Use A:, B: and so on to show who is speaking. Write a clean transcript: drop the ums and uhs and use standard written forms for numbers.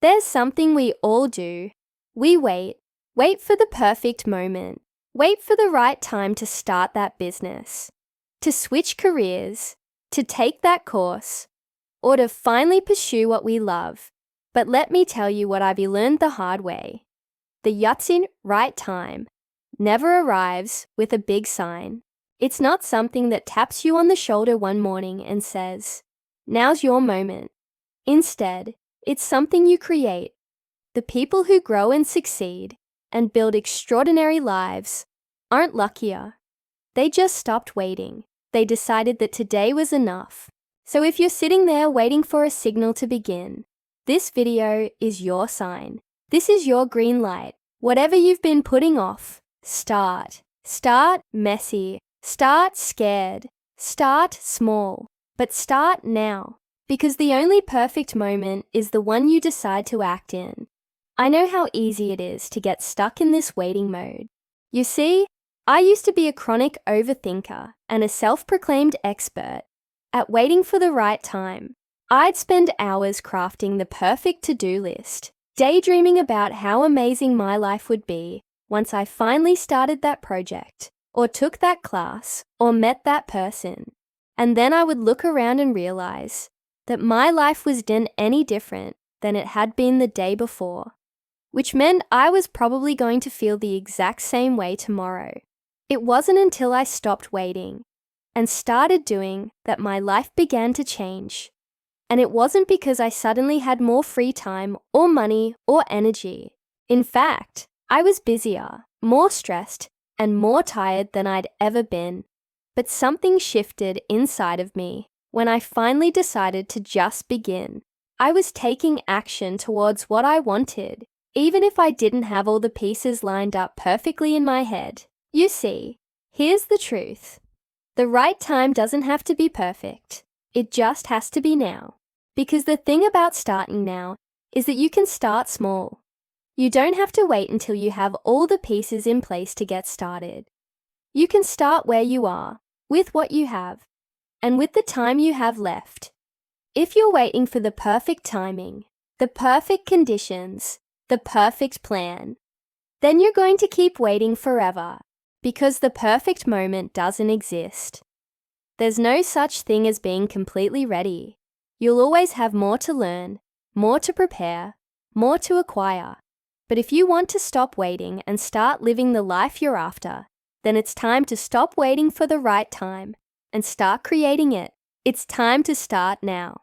A: There's something we all do. We wait. Wait for the perfect moment. Wait for the right time to start that business, to switch careers, to take that course, or to finally pursue what we love. But let me tell you what I've learned the hard way. The Yatsin right time never arrives with a big sign. It's not something that taps you on the shoulder one morning and says, "Now's your moment." Instead, it's something you create. The people who grow and succeed and build extraordinary lives aren't luckier. They just stopped waiting. They decided that today was enough. So if you're sitting there waiting for a signal to begin, this video is your sign. This is your green light. Whatever you've been putting off, start. Start messy. Start scared. Start small. But start now. Because the only perfect moment is the one you decide to act in. I know how easy it is to get stuck in this waiting mode. You see, I used to be a chronic overthinker and a self-proclaimed expert at waiting for the right time. I'd spend hours crafting the perfect to-do list, daydreaming about how amazing my life would be once I finally started that project, or took that class, or met that person. And then I would look around and realize that my life wasn't any different than it had been the day before, which meant I was probably going to feel the exact same way tomorrow. It wasn't until I stopped waiting and started doing that my life began to change. And it wasn't because I suddenly had more free time or money or energy. In fact, I was busier, more stressed, and more tired than I'd ever been. But something shifted inside of me when I finally decided to just begin. I was taking action towards what I wanted, even if I didn't have all the pieces lined up perfectly in my head. You see, here's the truth. The right time doesn't have to be perfect. It just has to be now. Because the thing about starting now is that you can start small. You don't have to wait until you have all the pieces in place to get started. You can start where you are, with what you have, and with the time you have left. If you're waiting for the perfect timing, the perfect conditions, the perfect plan, then you're going to keep waiting forever, because the perfect moment doesn't exist. There's no such thing as being completely ready. You'll always have more to learn, more to prepare, more to acquire. But if you want to stop waiting and start living the life you're after, then it's time to stop waiting for the right time and start creating it. It's time to start now.